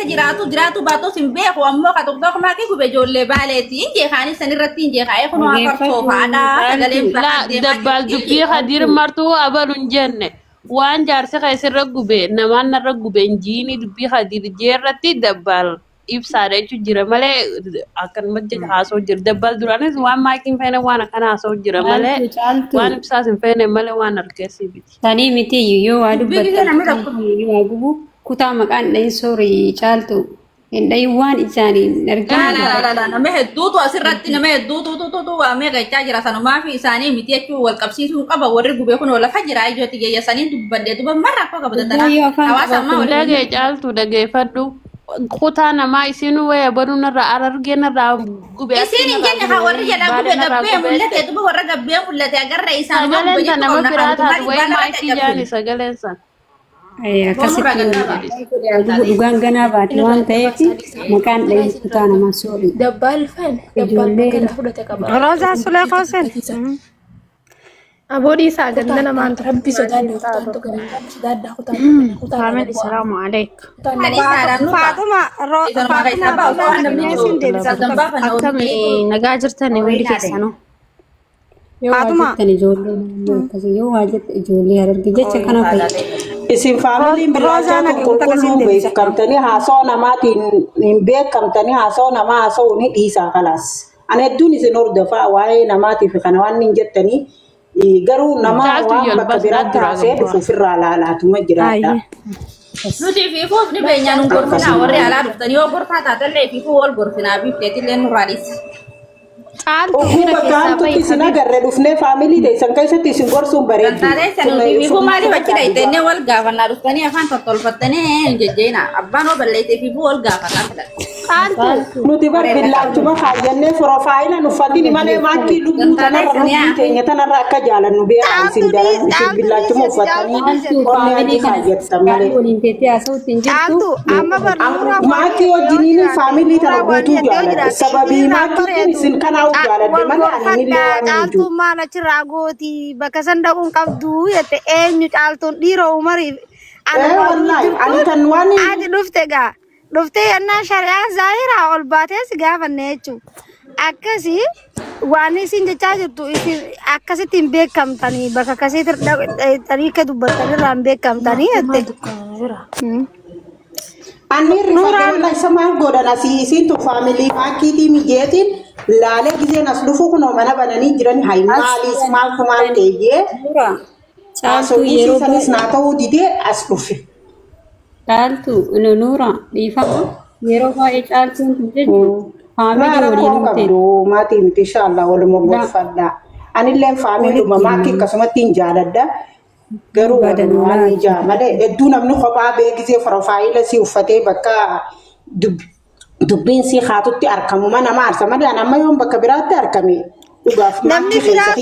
keessa jiraatu baatu sin beeku ammoo ka tokko maakii gube ijoollee baaleetii injee kaanii san irratti injee kaa'ee kun waa fartoo fa'aadha sagaleen fa'aadha. Dabbal dubbii hadir martuu abaluun jenne waan jaarsa keessarra gube namaan narra gube injiini dubbii hadir jeerratti dabbal ibsaadha jechuun jira malee akkanumatti haasoo jira. Dabbal duraanis waan maakiin feene waan akkana haasoo jira malee waan ibsaas hin feene malee waan argeessii biti. Tanii miti yoo waa dubbattan yoo gubu kutaa maqaan dhahin soorii caaltu hin dhahin waan isaanii argina. Nama hedduutu asirratti nama hedduutu waamee gachaa jira sanumaa fi isaanii miti jechuun wal qabsiisuu qaba warri gubee kun lafa jira ijooti geessanii dubbadde marra akka qabatatan hawaasa ammaa waliin. Dhagee caaltu dhageeffadhu. Kutaa namaa isin waya baruun irraa argeen irraa gubee. Isin hin jenne haa warri jedhaa gubee gabbee mul'ate duba warra gabbee mul'ate agarra isaan sagaleen sana nama biraa taatu wayi maayikii jaani sagaleen sana. Akkasitti dhugaan ganaa baate waan ta'eef maqaan dhahin kutaa namaa soorii. Dabbal fan dabbal kana fudhate qaba. Roza Sule Kosen. Abodi isa ganda namaan rabbi sodaadha Amin assalamu alaikum. Fatuma nagaa jirtani hundi keessanuu. Fatuma yoo waa jette ijoollee argi jecha kana fa'i. Isin faamiliin biraasaa qulqulluu beekamtanii haasoo namaatiin hin beekamtanii haasoo namaa haasoo ni dhiisaa kalaas. Ani hedduun isin hordofaa waa'ee namaatiif kana waan hin jettanii garuu namaa waan bakka biraatti haasee dhufuuf irraa laalaatuma jiraadha. Nuti fi fuufni beenyaan hin gorfinaa warri alaa dhuftanii yoo gorfaa taatellee fi fuuf wal gorfinaa biifteetillee nurraa dhiisa. Bakkaan tutti isin agarre dhufnee faamilii teessan keessatti isin gorsuun bareedu. Fiifuu maaliif achi dhayitennee wal gaafannaa dhuftanii afaan tottolfattanii jejjeena abbaan hoo balleessee fiifuu wal gaafataa. Nuti barbillaachuma kaayyannee piroofaayila nuffatini malee maakkii lubbuu tanarra lubbuu teenya tanarra akka jaalannu beekaa isin billaachuma uffatanii onnee kaayyattan malee. Maakkii wajjiniin faamilii tana guutuu jaaladha. Sababii maakkii isin kanaa jaaladhe malee ani millee waan caaltuu maal achirraa gooti bakka sandaquun qabdu jette eenyu caaltuun dhiiroo umariif. Wallaahi ani kan waan ati dhufte gaa. Dhuftee yannaa shari'aa zaahiraa ol baatee si gaafanne jechuudha. Akkasii waan isin jechaa jirtu akkasitti hin beekamtanii bakka akkasiitti xariiqa dubbatanii irraa hin beekamtanii jette. Ani rifaatee isa maal godhan asii isin tu faamilii maakiitii mijeetiin laalee giseen as dhufu kunoo mana bananii jiran hayi maaliis maaltu maal ta'ee caaltuu yeroo sanis naa ta'uu didee as dhufe. Caaltu nuura dhiifama yeroo baay'ee caaltuun kun jechuun faamilii waliin ta'e maatii miti inshallah walumaa gorfadha. Anillee faamilii maatii akkasumatti hin jaaladha. Garuu waan jaamale hedduu namni kophaa beekisee piroofaayila si uffatee bakka dubbiin si haatutti argamu mana maarsa malee nama yoon bakka biraatti argame. Namni biraa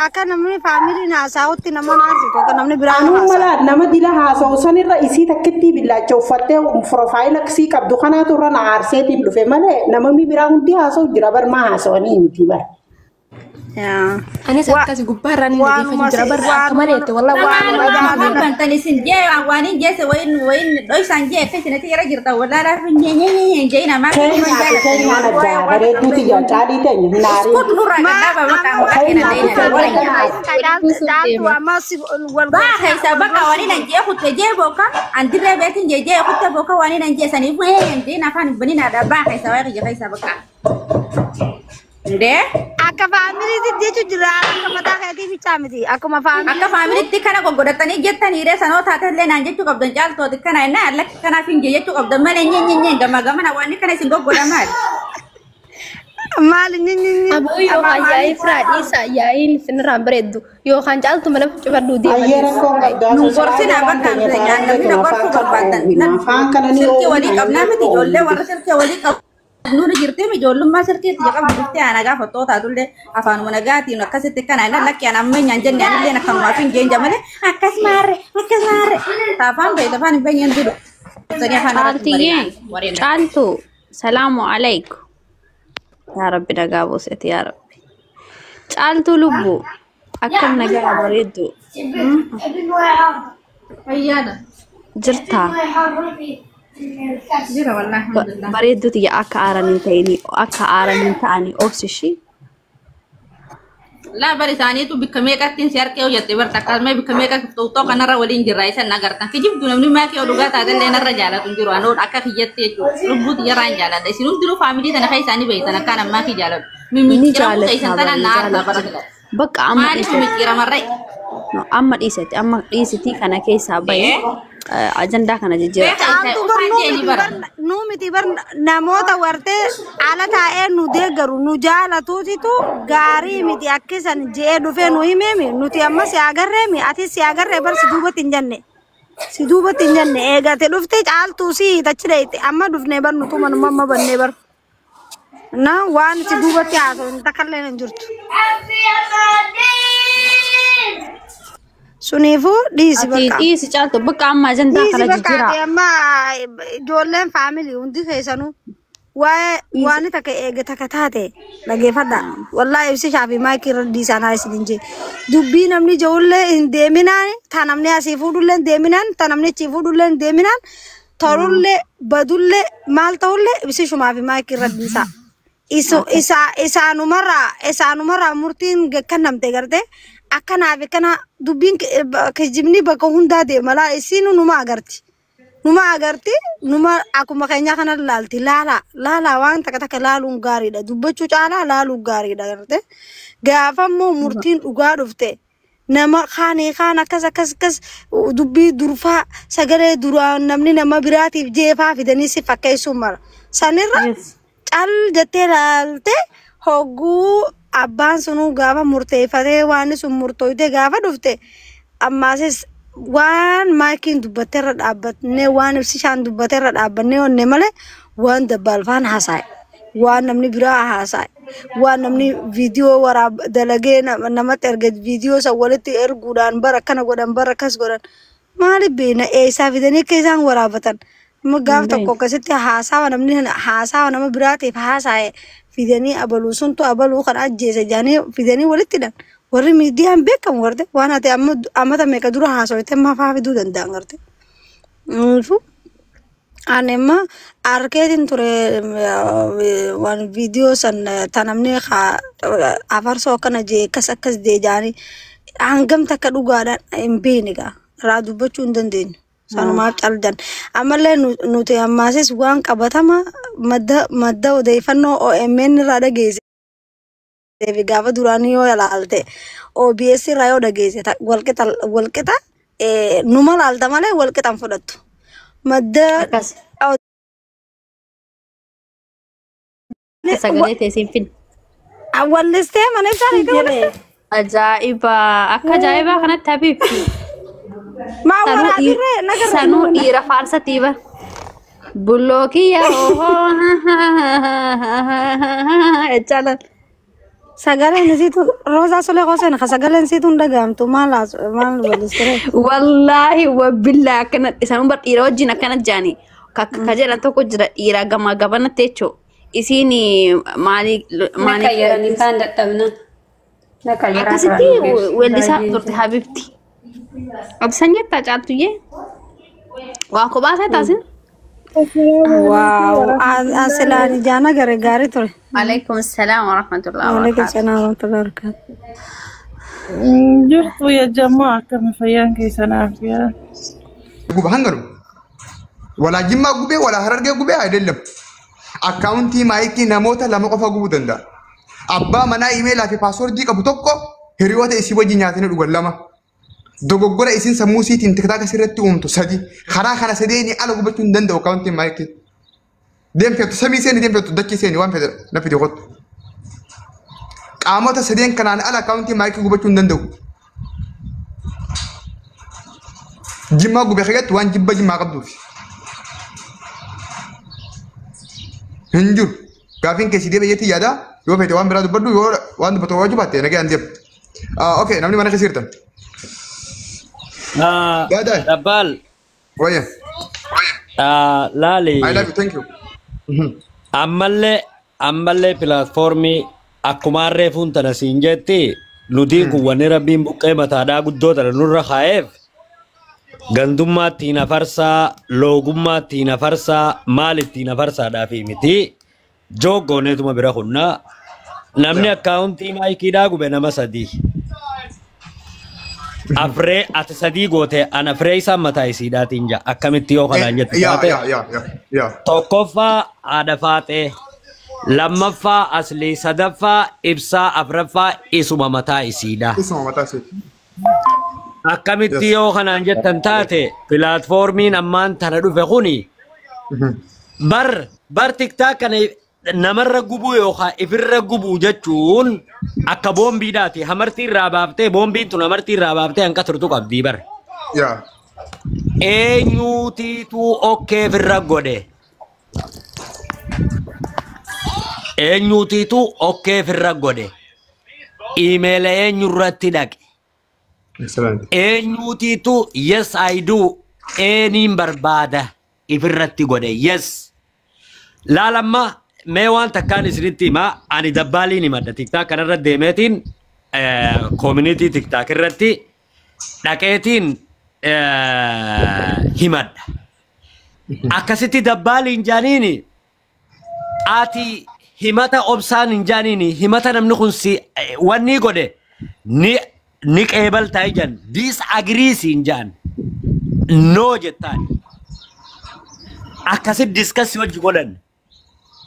akka namni faamilii haasa'utti nama haasa'u akka namni biraa haasa'u. Nama dila haasa'u sanirra isii takkitti billaacha uffattee piroofaayila sii qabdu kanaatu irra na aarseetiin dhufe malee namni biraa hundi haasa'u jira barmaa haasa'anii miti bara. Anis akkasii gubbaarraa ni dhageeffatu jira barra akka maleette wallah waan bantani sin jee waan hin jeesse wayin dhoysaan jee akka isinatti irra jirta wallah laaf hin jee namaa bareedduuti jaa caalii teenya hin aarii. Baasa bakka waan hin jee kutte jee boka andirree beetin jee kutte boka waan hin jee saniif hin afaan baninaadha baasa waa keessa bakka. Akka faamiliitti jechuun jira akka mataa keetii bichaa miti akkuma faamiliitti kana goggodatanii jettanii sanoo taatellee naan jechuu qabdan caaltooti kana innaa allakki kanaaf hin jechuu qabdan malee nyeenyeen gama waan kana isin goggoda maali. Maali nyeenyeen. Aboo yoo yaa'ii firaadhiisa yaa'iin sinirraan bareeddu yookaan caaltu mana cufadhuu deeman. Nu gorsina bakka nyaannamni gorsuu barbaadan. Sirkii walii qabnaa miti ijoollee warra sirkii walii qabu. Nuni jirti mi ijoollummaa sirkiitti jedhamu jirti ana gaafa tootaallee afaanuma nagaatiin akkasitti kana inni lakki ana amma nyaan jenne anillee akkanumaaf hin jeenja malee akkas maarre taafaan beekta afaan hin beenyeen dudu. Caaltu salaamu alaikum. Yaa Rabbi nagaa buuseti yaa Rabbi. Caaltu lubbu akkam nagaa bareeddu. Fayyaadha. jirtaa Jira wallahi alhamdulillah. bareedduu tiyya akka aaranii ta'anii obsishi. La bari isaanii tu bikka meeqatti si harkee hojjette barta akkasuma bikka meeqa tuuttoo kanarra waliin jirra isa nagartan kijibdu namni maakii dhugaa taatellee narra jaalatu hin jiru anoo akka kiyyatti jechuudha lubbuu tiyyarraa hin jaalladha isin hundinuu faamilii tana keessa isaanii beektan akkaan ammaa ki jaalatu mimmiidhaan keessan tana naarra barata Bakka maaliif mimmiidhaan marree amma dhiisiti kana keessaa bahee ajandaa kana jijjiira. Nu miti bar namoota wartee ala taa'ee nu deeggaru nu jaalatuutitu gaarii miti akkisan jee dhufee nu himeemi nuti amma si agarreemi ati si agarree bar si duubatti hin jenne eegate dhufte caaltuu si tachi dheeyte amma dhufnee bar nutu manuma amma bannee bar na waan si duubatti haasoo hin takalleen hin jirtu. Sunifu dhiisi bakka. Dhiisi caaltu bakka amma ajandaa kana jijjiira. Dhiisi bakka amma ijoolleen faamilii hundi keessanuu waan takka eege takka taate dhageeffadha. Wallahi ibsi shaafi maayikii irra dhiisaan haa isin jee. Dubbii namni ijoollee hin deeminaan ta namni asii fuudhullee hin deeminaan ta namni achii fuudhullee hin deeminaan torullee badullee maal ta'ullee ibsi shumaafi maayikii irra dhiisa. Isaanumarraa murtiin kennamte gartee. Akkanaaf kana dubbiin kijibni bakka hundaa deemala isin numa agarti numa akkuma keenya kana laalti laala waan takka laaluun gaariidha dubbachuu caalaa laaluun gaariidha garte gaafammoo murtiin dhugaa dhufte nama kaan akkas dubbii durfaa sagalee duraan namni nama biraatiif jeefaa fidanii si fakkeessuun mara sanirra cal jettee laalte hogguu abbaan sunu gaafa murteeffatee waan sun murtooyte gaafa dhufte ammaasis waan maakiin dubbatteerra dhaabbatne waan ibsishaan dubbatteerra dhaabbanne onne malee waan dabbalfaan haasa'e waan namni biraa haasa'e waan namni viidiyoo waraab dalagee namatti erge viidiyoo san walitti erguudhaan bara kana godhan bara kas godhan maaliif beena eessaa fidanii akka isaan waraabatan amma gaaf tokko akkasitti haasawa namni haasawa nama biraatiif haasa'e fidanii abaluu suntu abaluu kan ajjeese jaanii fidanii walitti dhan warri miidiyaan beekamu garte waan ati ammata meeqa dura haasawite mafaa fiduu danda'an garte. Anema arkeetiin ture waan viidiyoo san tanamne afarsoo akkana jee akkas jee jaanii hangam takka dhugaadhaan hin beenigaa irraa dubbachuu hin dandeenyu. Sanumaaf caljan ammallee nuti ammaasis waan qabatama madda odeeffannoo OMN irraa dhageesse gaafa duraanii yoo ilaalte OBS irraa yoo dhageesse walqixa numa laalta malee walqixan fudhattu madda sagalee teessiin fin wallistee mana isaanii qabate ajaa'iba akka ajaa'ibaa kanatti habiibti. Sanuu dhiira faarsatiiba bullookiya echalan sagaleen isiitu Rosa Solee Hoseen sagaleen isiitu ndagaamtu maal walistere wallahi wabilla akkana isaan bar dhiira wajjin akkana jaani ka jedhan tokko jira dhiira gama gabana teecho isiin maali kayyaranii kaan dadhabna akkasitti weellisaa turte habibti. Abisanya tak jatuh ye. Wah, kau bahasa tasin? Wow, asalani jana gara-gara tu. Waalaikumsalam warahmatullahi wabarakatuh. Waalaikumsalam warahmatullahi wabarakatuh. Justu ya jamaah kami sayang ke sana ya. Gube hangaru. Wala jimma gube wala hararge gube aydellam. Accounti maiki namota lama qofa gubu danda. Abba mana email afi password qabu tokko hiriyoota isi wajji nyaatanii dhugan lama. Dogoggora isin sammuu siitiin tiktaaka sirratti uumtu sadi karaa kana sadeeni ala gubachuu hin danda'u accountiin maayikii. Deemfeetu samii seeni deemfeetu dachii seeni waan fedhe lafi dhiqotu. Qaamota sadeen kanaan ala accountiin maayikii gubachuu hin danda'u. Jimmaa gube keessatti waan jibba jimmaa qabduufi. Hin jiru. Gaafiin keessi deebi'ee jetti yaada yoo fedhe waan biraa dubbadhu yoo waan dubbatu wajju baatte nagaan deemu. Okay, namni mana keessa jirtan. Dabbal. Waya. Lali. I love you, thank you. Ammallee pilaatfoormii akkuma reefuun tana siin jetti nuti kun wanni rabbiin buqqee mataadhaa guddoo tana nurra kaa'eef Gandummaatti na farsaa, loogummaatti na farsaa, maalitti na farsaadhaa fi miti. Jooggoneetuma bira hunnaa. Namni akkaawuntii maayikiidhaa gube nama 3. Afree ati 3 goote an afree isaan mataa isiidhaatiin jaa akkamitti yoo kanaan jettu taate. Tokkoffaa haadha faatee. Lammaffaa Asli, sadaffaa Ibsaa, afraffaa isuma mataa isiidha. Akkamitti yoo kanaan jettan taate pilaatfoormiin ammaan tana dhufe kuni bar tiktaak kana namarra gubuu yookaan ifirra gubuu jechuun akka boombiidhaati. Hamartii irraa baaftee boombiin tun hamartii irraa baaftee hanqa turtu qabdii bar. Eenyuutiitu okkee firra godhe. Eenyuutiitu okkee firra godhe. Iimeela eenyurratti dhaqe. Eenyuutiitu yes I do eeniin barbaada ifirratti godhe yes. Laalamma mee waan takkaan isinitti himaa ani dabbaaliin himadha tiktaak kanarra deemeetiin community tiktaak irratti dhaqeetiin himadha. Akkasitti dabbaaliin jaaniini ati himata obsaan hin jaaniini himata namni kun si wanni godhe ni qeebaltaa jan disagrees hin jaan no jettaan akkasitti discuss wajji godhan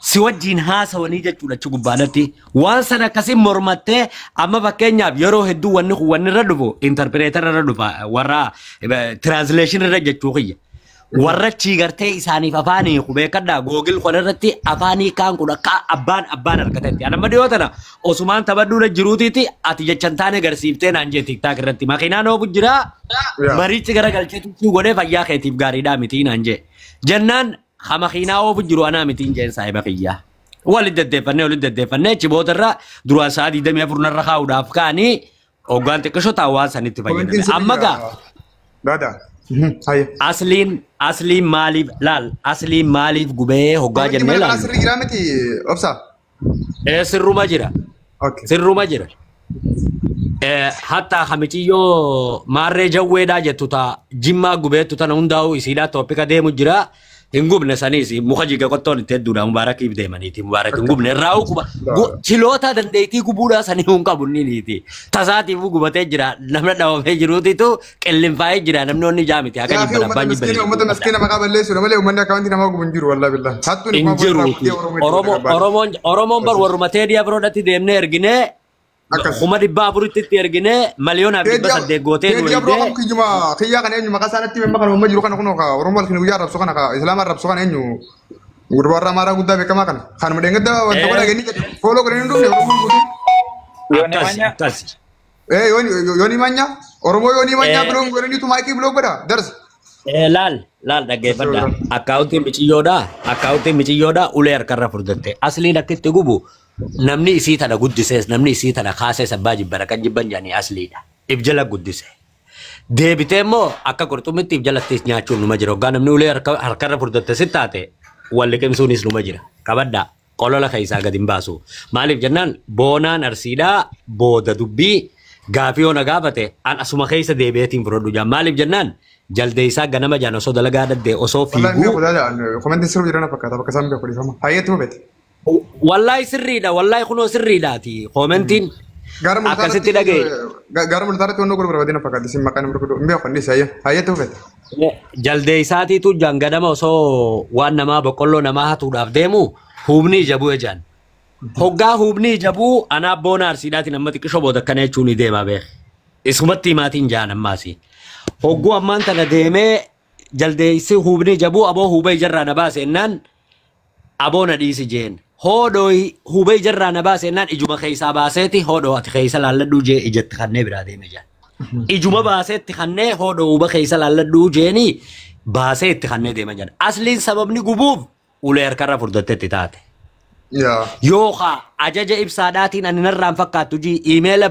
si wajjiin haasawanii jechuudha gubbaadhatti waan sana akkasiin mormattee amma fakkeenyaaf yeroo hedduu wanni irra dhufu interpreter irra dhufa warra translation irra jechuu kiyya warra chiigartee isaaniif afaanii beekadhaa googil qolirratti afaanii kaan kun akka abbaan argatetti anamma dhiyoo tana osumaan taphadhuudha jiruutiiti ati jechan taane garsiiftee naan jee tiktaak irratti makiinaan oofu jira mariichi gara galcheetu godhee fayyaa keetiif gaariidhaa mitii naan jee jennaan ha makiinaa oofu jiru anaa mitiin jeen saahiba kiyyaa walitti deddeeffannee chiboota irraa duraan sa'a 24 narra kaa'uudhaaf kaanii hoggaan xiqqishoo taawwaan sanitti fayyadame amma gaa Asliin maaliif laal asliin maaliif gubee hoggaa jennee laal. Asli jira miti obsa. Sirruma jira. Sirruma jira. Hatta hamichiyyoo maarree jawweedhaa jettu taa jimmaa gubeettu tana hundaa'u isiidhaa tooppika deemu jira. Hin gubne saniis muka jiga qottoon itti hedduudha mubaarakiif deemaniiti mubaarak hin gubne irraa guba chiloota dandeettii gubuudhaa sanii hin qabu niiti tasaatiifuu gubatee jira namni dhawamee jiruutitu qillinfaa'ee jira namni onni jaamiti akka jibban abbaan jibban. Uummata maskiina maqaa balleessuudha malee uummanni akkaawuntii namaa gubu hin jiru wallaa billaan. Hin jiru Oromoon bar warrumatee diyaabroodhatti deemnee erginee kuma 400tti erginee miliyoona 800 gootee nu ergee kiyyaa kana eenyu maqaa isaanitti memma kana uumma jiru kana kun Oromoo walkin guyyaa arrabsu kana Islaama arrabsu kana eenyu gurbarraa maaraa guddaa beekamaa kana kanuma deengadda wanta godha ganii jedhe fooloo godhanii hin dhufne Oromoon guutuu. Yooni Manya Oromoo Yooni Manya biloon godhaniitu maayikii biloo godha darsa. Laal dhaggeeffadha akkaawuntiin miciyyoodhaa ulee harkarra furdatte asliin akka itti gubu namni isii tana guddisees namni isii tana kaasees abbaa jibbana kan jibban jaanii asliidha if jala guddise deebitee immoo akka qurxummitti if jalattis nyaachuun numa jira hoggaa namni ulee harkarra furdatte si taate walli qimsuunis numa jira qabaddaa qolola keessaa gadi hin baasu maaliif jennaan boonaan arsiidhaa booda dubbii gaafii ona gaafate an asuma keessa deebi'eetiin fudhadhu jaan maaliif jennaan jalde isaa ganama jaan osoo dalagaa daddee osoo fiiguu. Komantiin sirrii jirana fakkaata bakka isaan beeku dhiifama hayyeetti mubete. Wallahi sirriidha wallahi kunoo sirriidhaati komentiin akkasitti dhagee. Gaara mul'ataarratti wanna godhu barbaadina fakkaata isin maqaan birkudu hin beekunis hayyeetti mubete. Jalde isaatiitu jaan ganama osoo waan namaa boqqolloo namaa hatuudhaaf deemu hubni ijabuu ejaan. Hoggaa hubni ijabuu anaa boona arsiidhaati nama xiqqishoo booda akkana jechuun ni deema beek. Isumatti himaatiin jaan ammaasi. Hogguu ammaan tana deemee jaldeessi hubni jabuu aboo hubee ijarraa na baase ennaan aboo na dhiisi jeen. Hoodoo hubee ijarraa na baase ennaan ijuma keessaa baaseeti hoodoo ati keessa laalladhuu jee ijatti kannee biraa deeme jaan. Ijuma baaseetti kannee hoodoo hubee keessa laalladhuu jeeni baasee itti kannee deema jaan. Asliin sababni gubuuf ulee harkarra furdatteetti taate. Yookaan ajaja ibsaadhaatiin ani narraan fakkaattu jii iimeela